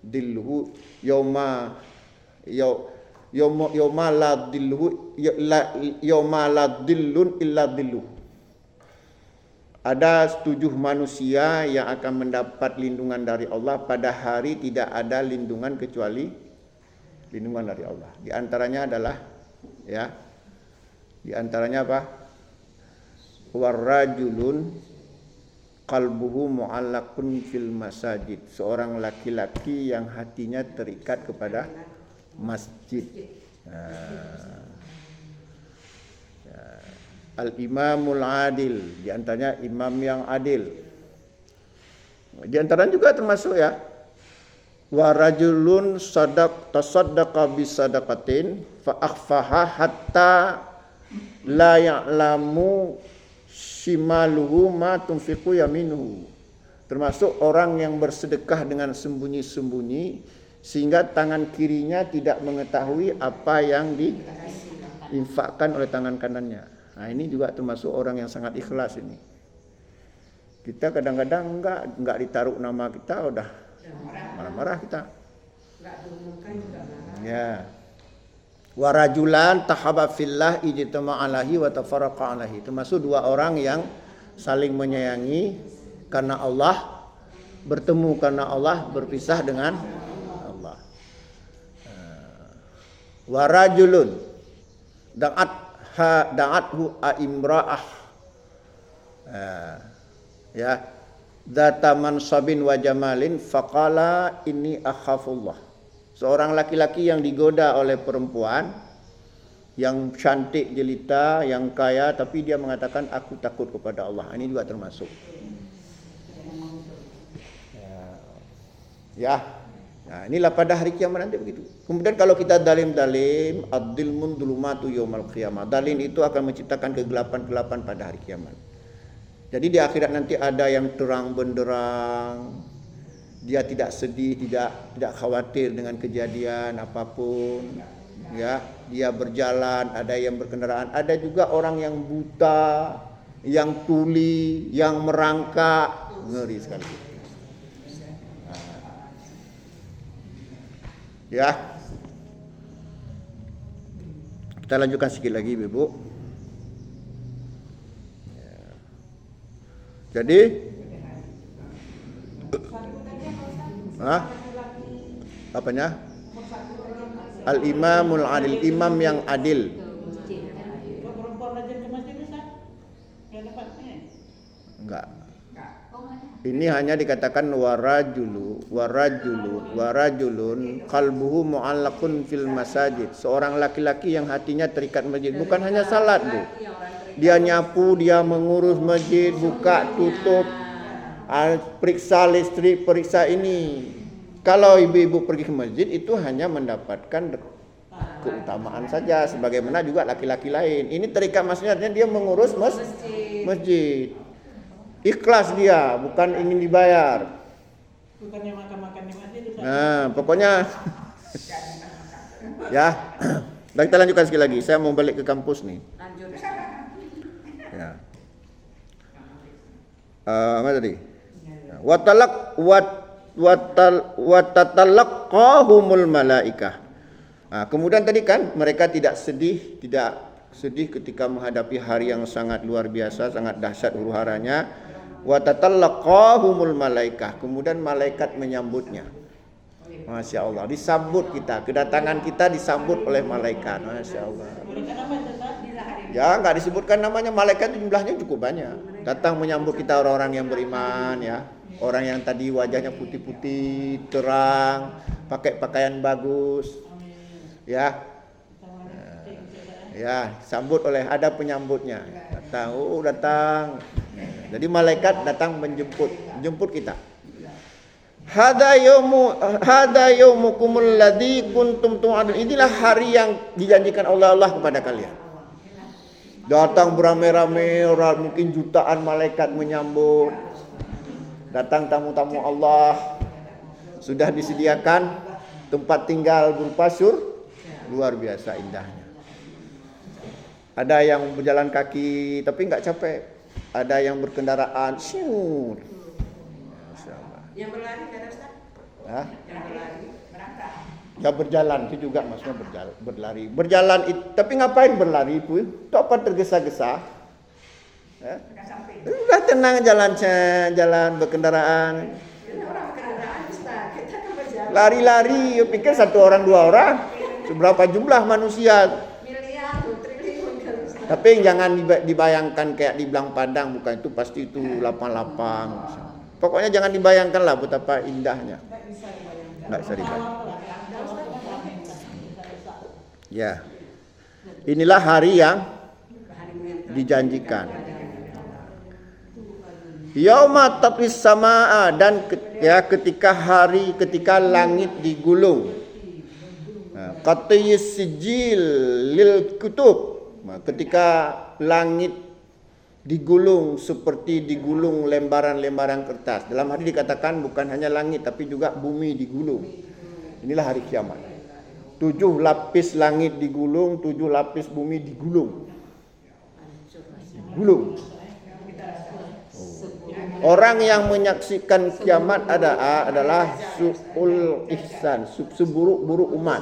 dhilluhu yauma la dhilluhu yauma la dhillun illa dhilluh. Ada 7 manusia yang akan mendapat lindungan dari Allah pada hari tidak ada lindungan kecuali lindungan dari Allah. Di antaranya adalah, ya, di antaranya apa? Warrajulun qalbuhu mu'allaqun fil masajid, seorang laki-laki yang hatinya terikat kepada masjid. Al-imamul adil, di antaranya imam yang adil. Di antaranya juga termasuk, ya, wa rajulun tasaddaqa bisadaqatin fa akhfaha hatta la ya'lamu shimaluhu ma tunfiqu yaminuhu. Termasuk orang yang bersedekah dengan sembunyi-sembunyi sehingga tangan kirinya tidak mengetahui apa yang diinfakkan oleh tangan kanannya. Nah, ini juga termasuk orang yang sangat ikhlas ini. Kita kadang-kadang enggak ditaruh nama kita udah marah-marah kita. Ya. Warajulan tahaba fillah ijtama alaihi wa tafarraqa alaihi. Termasuk 2 orang yang saling menyayangi karena Allah, bertemu karena Allah, berpisah dengan Allah. Warajulun da'athu aimra'ah. Ya. Dzata mansabin wa jamalin faqala inni akhafullah. Seorang laki-laki yang digoda oleh perempuan yang cantik jelita, yang kaya, tapi dia mengatakan aku takut kepada Allah. Ini juga termasuk. Ya. Nah, inilah pada hari kiamat nanti begitu. Kemudian kalau kita dalim-dalim, ad-dilmun dhulumatu yaumal qiyamah. Dalim itu akan menciptakan kegelapan-kegelapan pada hari kiamat. Jadi di akhirat nanti ada yang terang benderang, dia tidak sedih, tidak khawatir dengan kejadian apapun, ya, dia berjalan, ada yang berkendaraan, ada juga orang yang buta, yang tuli, yang merangkak, ngeri sekali. Ya, kita lanjutkan sedikit lagi, Ibu. Jadi, apanya? Al-imamul adil, imam yang adil. Perempuan rajin ke masjid bisa? Nggak dapat nih? Enggak. Ini hanya dikatakan warajulun qalbuhu mu'allaqun fil masajid. Seorang laki-laki yang hatinya terikat masjid, bukan hanya salat, Bu. Dia nyapu, dia mengurus masjid, buka, tutup, periksa listrik, periksa ini. Kalau ibu-ibu pergi ke masjid itu hanya mendapatkan keutamaan saja, sebagaimana juga laki-laki lain. Ini terikat maksudnya dia mengurus masjid. Ikhlas dia, bukan ingin dibayar. Bukannya makan-makan di masjid. Nah, pokoknya ya. Dan kita lanjutkan sekali lagi. Saya mau balik ke kampus nih. Ya. Apa tadi? Watalaqahumul malaikah. Kemudian tadi kan mereka tidak sedih ketika menghadapi hari yang sangat luar biasa, sangat dahsyat huru-haranya. Wa tatallaqahumul malaikah. Kemudian malaikat menyambutnya. Masya Allah, disambut kita, kedatangan kita disambut oleh malaikat. Masya Allah. Mereka nama itu Ustaz? Ya, nggak disebutkan namanya, malaikat jumlahnya cukup banyak. Datang menyambut kita orang-orang yang beriman, ya. Orang yang tadi wajahnya putih-putih, terang, pakai pakaian bagus, ya. Ya, sambut oleh, ada penyambutnya. Datang. Jadi malaikat datang menjemput kita. Hada yaumukumul ladzi kuntum tu'adun. Inilah hari yang dijanjikan oleh Allah kepada kalian. Datang beramai-ramai, mungkin jutaan malaikat menyambut. Datang tamu-tamu Allah. Sudah disediakan tempat tinggal berupa luar biasa indahnya. Ada yang berjalan kaki tapi nggak capek. Ada yang berkendaraan syur. Yang berlari ada Ustaz? Yang berlari berangkat. Ya berjalan itu juga maksudnya berlari. Berjalan tapi ngapain berlari itu? Itu apa tergesa-gesa? Ya. Udah tenang jalan berkendaraan. Ini orang kendaraan Ustaz, kita kan berjalan. Lari-lari, pikir satu orang dua orang. Seberapa jumlah manusia? Miliar, triliun kan Ustaz. Tapi jangan dibayangkan kayak di Belang Padang, bukan itu pasti itu lapang-lapang. Pokoknya jangan dibayangkanlah betapa indahnya. Nggak bisa dibayangkan. Ya, inilah hari yang dijanjikan. Yauma tatwis samaa, dan ketika langit digulung. Qatiyis sijil lil kutub. Ketika langit digulung seperti digulung lembaran-lembaran kertas. Dalam hadis dikatakan bukan hanya langit tapi juga bumi digulung. Inilah hari kiamat. 7 lapis langit digulung, 7 lapis bumi digulung. Gulung. Orang yang menyaksikan kiamat adalah su'ul ihsan, seburuk-buruk umat.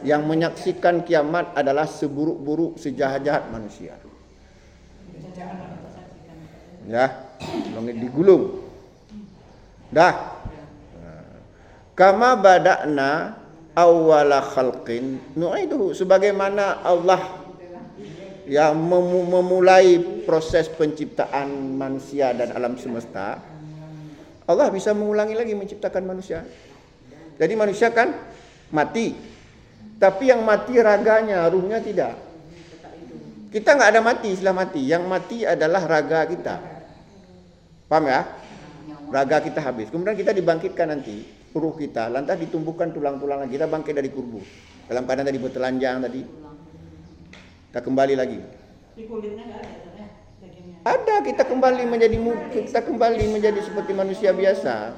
Yang menyaksikan kiamat adalah seburuk-buruk, sejahat-jahat manusia. Ya, langit digulung. Dah. Kama bada'na awwala khalqin nu'iduhu, sebagaimana Allah yang memulai proses penciptaan manusia dan alam semesta, Allah bisa mengulangi lagi menciptakan manusia. Jadi manusia kan mati, tapi yang mati raganya, ruhnya tidak. Kita nggak ada mati setelah mati, yang mati adalah raga kita. Paham ya? Raga kita habis, kemudian kita dibangkitkan nanti, ruh kita, lantas ditumbuhkan tulang-tulang lagi, kita bangkit dari kubur. Dalam keadaan tadi bertelanjang tadi, kita kembali lagi. Di kulitnya nggak ada ya, dagingnya. Ada, kita kembali menjadi seperti manusia biasa.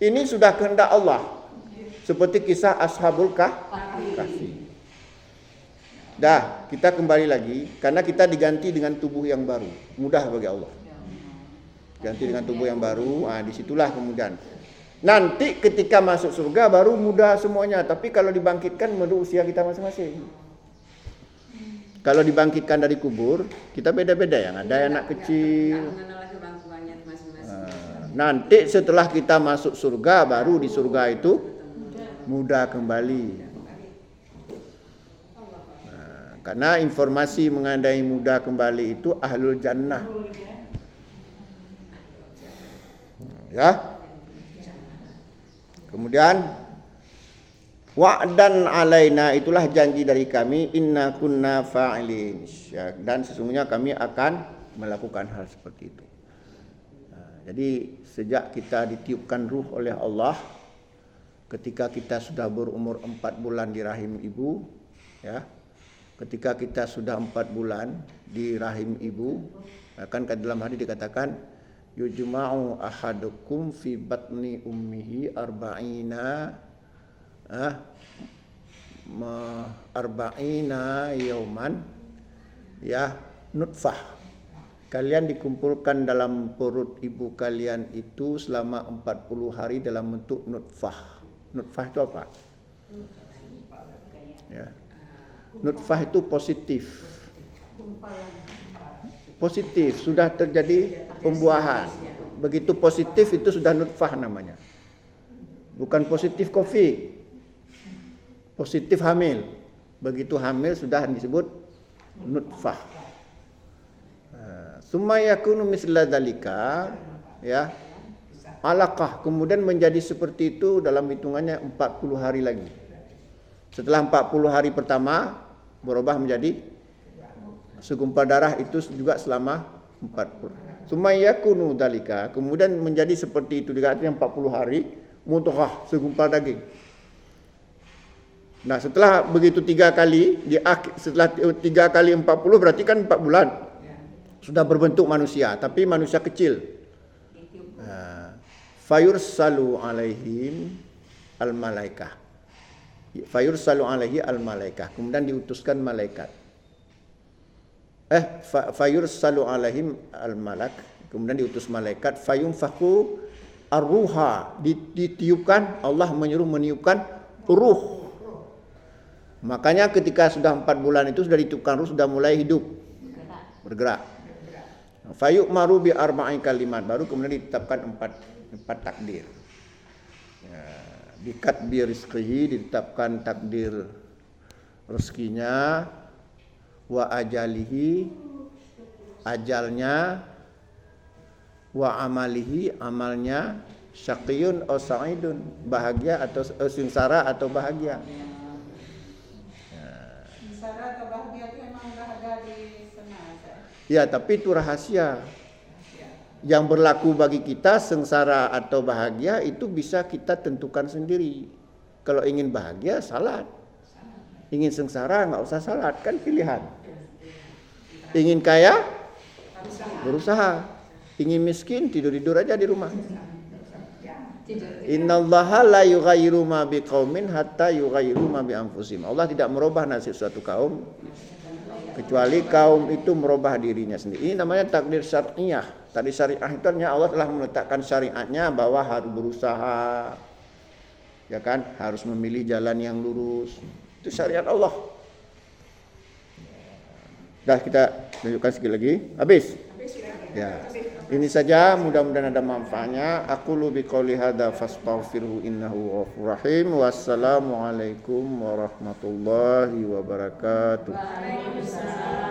Ini sudah kehendak Allah. Seperti kisah Ashabul Kahfi. Dah, kita kembali lagi karena kita diganti dengan tubuh yang baru. Mudah bagi Allah. Ganti dengan tubuh yang baru, disitulah kemudian. Nanti ketika masuk surga baru mudah semuanya. Tapi kalau dibangkitkan menurut usia kita masing-masing. Kalau dibangkitkan dari kubur, kita beda-beda yang ada anak kecil. Nanti setelah kita masuk surga, baru di surga itu mudah kembali. Karena informasi mengenai mudah kembali itu ahlul jannah. Ya. Kemudian wa'dan alaina, itulah janji dari kami, inna kunna fa'ilin, dan sesungguhnya kami akan melakukan hal seperti itu. Jadi sejak kita ditiupkan ruh oleh Allah, ketika kita sudah berumur 4 bulan di rahim ibu, ya, ketika kita sudah 4 bulan di rahim ibu, kan dalam hadis dikatakan yujma'u ahadukum fi batni ummihi arba'ina yauman, ya, nutfah. Kalian dikumpulkan dalam perut ibu kalian itu selama 40 hari dalam bentuk nutfah. Nutfah itu apa? Ya. Nutfah itu positif. Positif, sudah terjadi pembuahan. Begitu positif itu sudah nutfah namanya. Bukan positif COVID. Positif hamil. Begitu hamil sudah disebut nutfah. Summa yakunu misla dzalika, ya. Alaqah, kemudian menjadi seperti itu dalam hitungannya 40 hari lagi. Setelah 40 hari pertama berubah menjadi segumpal darah, itu juga selama 40. Summa yakunu dzalika, kemudian menjadi seperti itu dikatakan 40 hari mudghah, segumpal daging. Nah, setelah begitu 3 kali, setelah 3 kali 40 berarti kan 4 bulan. Sudah berbentuk manusia, tapi manusia kecil. Fayursalu alaihim al-malaikah. Fayursalu alaihi al-malaikah. Kemudian diutuskan malaikat. Fayursalu alaihim al-malak. Kemudian diutus malaikat. Fayunfaku ar-ruha. Ditiupkan, Allah menyuruh meniupkan ruh. Makanya ketika sudah 4 bulan itu sudah ditiupkan ruh, sudah mulai hidup. Bergerak. Fayu'maru bi arba'i kalimat, baru kemudian ditetapkan empat takdir. Ya, dikatbi rizqihi, ditetapkan takdir rezekinya, wa ajalihi, ajalnya, wa amalihi, amalnya, syaqiyun aw sa'idun, bahagia atau sengsara atau bahagia. Sengsara atau bahagia itu memang bahagia di sengaja. Ya, tapi itu rahasia. Yang berlaku bagi kita sengsara atau bahagia itu bisa kita tentukan sendiri. Kalau ingin bahagia, salat. Ingin sengsara, nggak usah salat, kan pilihan. Ingin kaya, berusaha. Ingin miskin, tidur-tidur aja di rumah. Innallaha la yughayyiru ma biqaumin hatta yughayyiru ma bi anfusihim. Allah tidak merubah nasib suatu kaum kecuali kaum itu merubah dirinya sendiri. Ini namanya takdir syariah. Tadi syariah itu artinya Allah telah meletakkan syariatnya bahwa harus berusaha, ya kan, harus memilih jalan yang lurus. Itu syariat Allah. Dah, kita tunjukkan sekali lagi. Habis. Ya. Ini saja, mudah-mudahan ada manfaatnya. Aqulu biqauli hadza fastaghfirhu innahu ghafurur rahim. Wassalamualaikum warahmatullahi wabarakatuh. Waalaikumsalam.